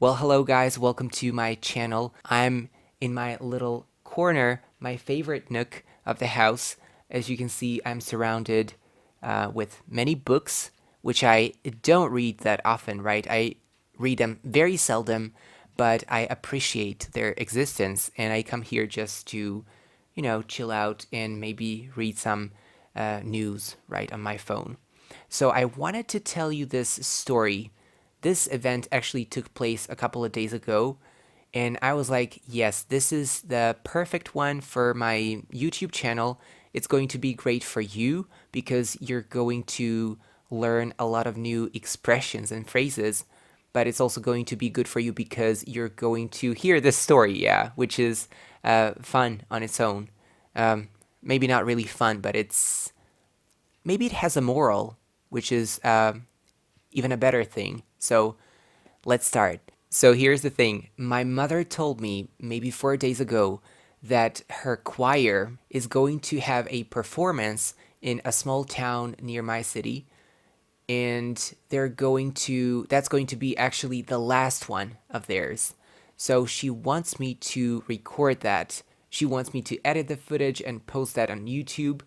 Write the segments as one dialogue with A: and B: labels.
A: Well, hello guys, welcome to my channel. I'm in my little corner, my favorite nook of the house. As you can see, I'm surrounded with many books, which I don't read that often, right? I read them very seldom, but I appreciate their existence, and I come here just to, chill out and maybe read some news, right, on my phone. So I wanted to tell you this story. This event actually took place a couple of days ago, and I was like, yes, this is the perfect one for my YouTube channel. It's going to be great for you because you're going to learn a lot of new expressions and phrases, but it's also going to be good for you because you're going to hear this story, yeah, which is fun on its own. Maybe not really fun, but maybe it has a moral, which is even a better thing. So let's start. So here's the thing. My mother told me maybe 4 days ago that her choir is going to have a performance in a small town near my city. And that's going to be actually the last one of theirs. So she wants me to record that. She wants me to edit the footage and post that on YouTube.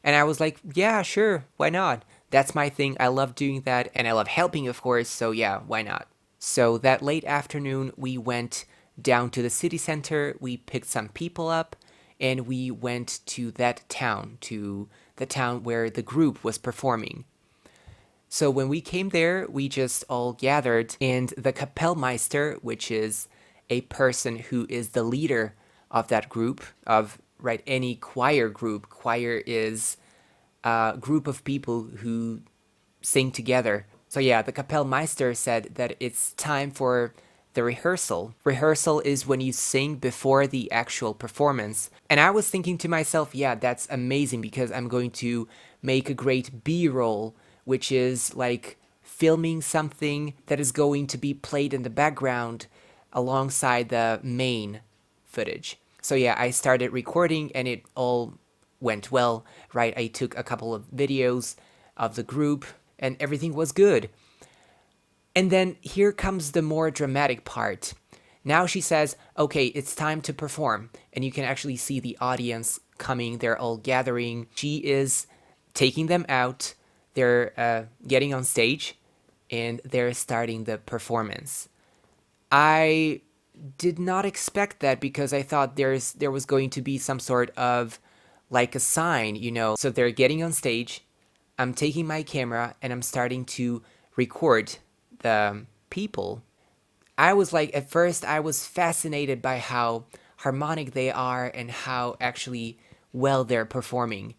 A: And I was like, yeah, sure, why not? That's my thing. I love doing that, and I love helping, of course, so yeah, why not? So that late afternoon, we went down to the city center, we picked some people up, and we went to that town, to the town where the group was performing. So when we came there, we just all gathered, and the Kapellmeister, which is a person who is the leader of that group, of right any choir group. Choir is a group of people who sing together. So yeah, the Kapellmeister said that it's time for the rehearsal. Rehearsal is when you sing before the actual performance. And I was thinking to myself, yeah, that's amazing because I'm going to make a great B-roll, which is like filming something that is going to be played in the background alongside the main footage. So yeah, I started recording and it all went well, right? I took a couple of videos of the group and everything was good. And then here comes the more dramatic part. Now she says, okay, it's time to perform. And you can actually see the audience coming. They're all gathering. She is taking them out. They're getting on stage and they're starting the performance. I did not expect that because I thought there was going to be some sort of like a sign. So they're getting on stage. I'm taking my camera and I'm starting to record the people. I was like, at first, I was fascinated by how harmonic they are and how actually well they're performing.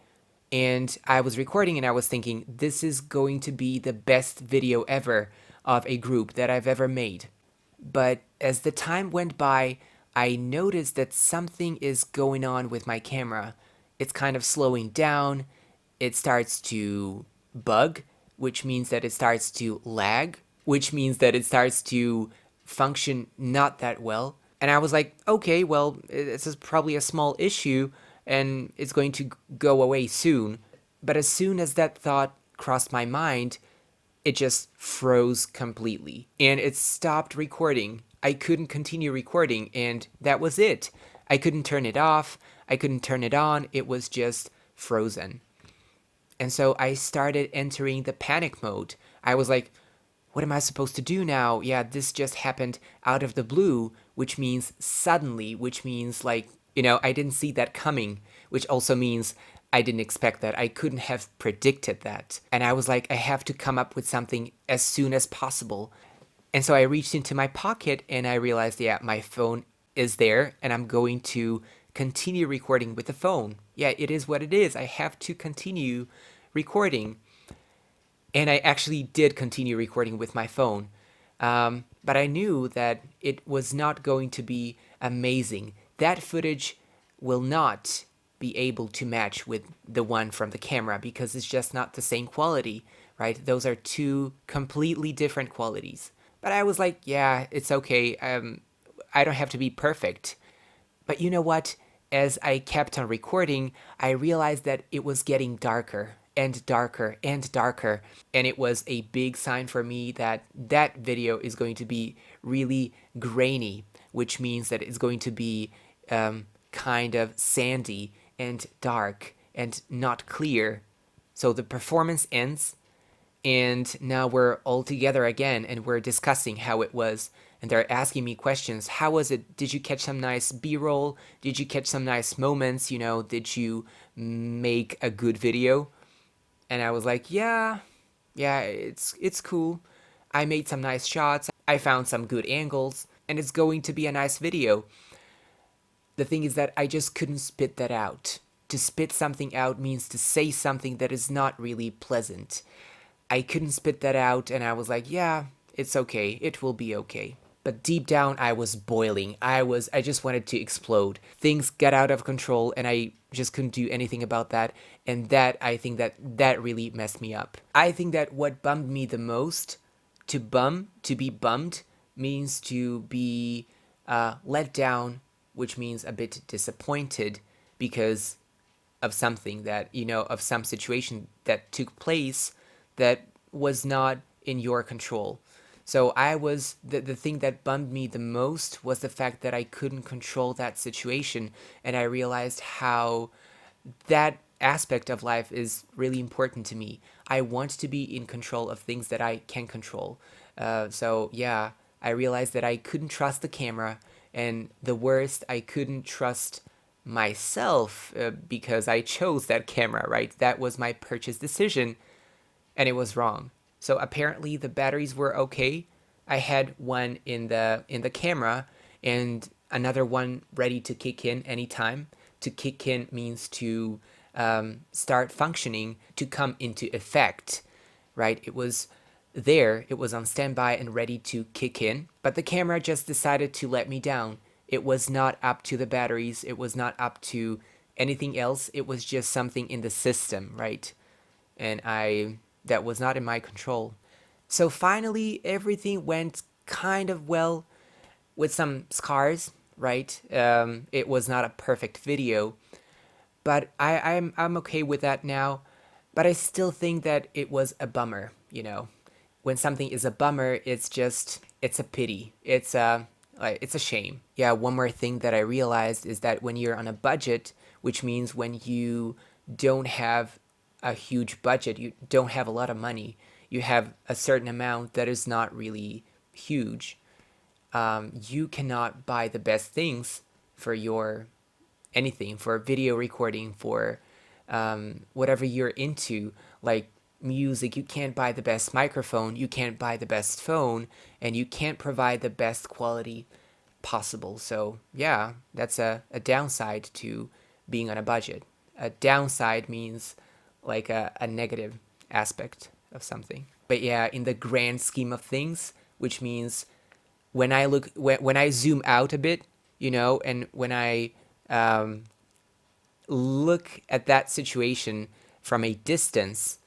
A: And I was recording and I was thinking, this is going to be the best video ever of a group that I've ever made. But as the time went by, I noticed that something is going on with my camera. It's kind of slowing down. It starts to bug, which means that it starts to lag, which means that it starts to function not that well. And I was like, okay, well, this is probably a small issue and it's going to go away soon. But as soon as that thought crossed my mind, it just froze completely and it stopped recording. I couldn't continue recording and that was it. I couldn't turn it off. I couldn't turn it on. It was just frozen. And so I started entering the panic mode. I was like, what am I supposed to do now? Yeah, this just happened out of the blue, which means suddenly, which means like, I didn't see that coming, which also means I didn't expect that. I couldn't have predicted that. And I was like, I have to come up with something as soon as possible. And so I reached into my pocket and I realized, yeah, my phone is there and I'm going to continue recording with the phone. Yeah, it is what it is. I have to continue recording. And I actually did continue recording with my phone. But I knew that it was not going to be amazing. That footage will not be able to match with the one from the camera because it's just not the same quality, right? Those are two completely different qualities. But I was like, yeah, it's okay. I don't have to be perfect. But you know what? As I kept on recording, I realized that it was getting darker and darker and darker. And it was a big sign for me that that video is going to be really grainy, which means that it's going to be kind of sandy and dark and not clear. So the performance ends, and now we're all together again and we're discussing how it was. And they're asking me questions. How was it? Did you catch some nice B-roll? Did you catch some nice moments? Did you make a good video? And I was like, yeah, it's cool. I made some nice shots. I found some good angles, and it's going to be a nice video. The thing is that I just couldn't spit that out. To spit something out means to say something that is not really pleasant. I couldn't spit that out, and I was like, yeah, it's okay. It will be okay. But deep down, I was boiling. I just wanted to explode. Things got out of control, and I just couldn't do anything about that. And I think that really messed me up. I think that what bummed me the most, to be bummed, means to be let down, which means a bit disappointed because of something that, of some situation that took place that was not in your control. So the thing that bummed me the most was the fact that I couldn't control that situation, and I realized how that aspect of life is really important to me. I want to be in control of things that I can control. So yeah, I realized that I couldn't trust the camera, and the worst, I couldn't trust myself because I chose that camera, right? That was my purchase decision, and it was wrong. So apparently the batteries were okay. I had one in the camera and another one ready to kick in anytime. To kick in means to start functioning, to come into effect, right? It was there, it was on standby and ready to kick in, but the camera just decided to let me down. It was not up to the batteries, it was not up to anything else, it was just something in the system, right? And that was not in my control. So finally, everything went kind of well, with some scars, right? It was not a perfect video, but I'm okay with that now. But I still think that it was a bummer. When something is a bummer, it's a pity. It's a shame. Yeah, one more thing that I realized is that when you're on a budget, which means when you don't have a huge budget, you don't have a lot of money, you have a certain amount that is not really huge, you cannot buy the best things for your anything, for video recording, for whatever you're into, like music. You can't buy the best microphone, you can't buy the best phone, and you can't provide the best quality possible. So yeah, that's a downside to being on a budget. A downside means like a negative aspect of something. But yeah, in the grand scheme of things, which means when I zoom out a bit, and when I look at that situation from a distance,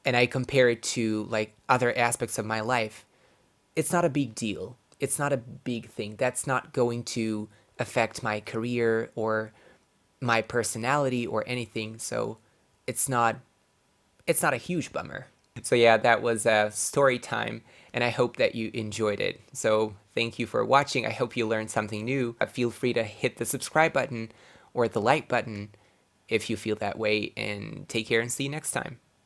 A: and I compare it to like other aspects of my life, it's not a big deal. It's not a big thing. That's not going to affect my career or my personality or anything. So it's not a huge bummer. So yeah, that was story time, and I hope that you enjoyed it. So thank you for watching. I hope you learned something new. Feel free to hit the subscribe button or the like button if you feel that way, and take care and see you next time.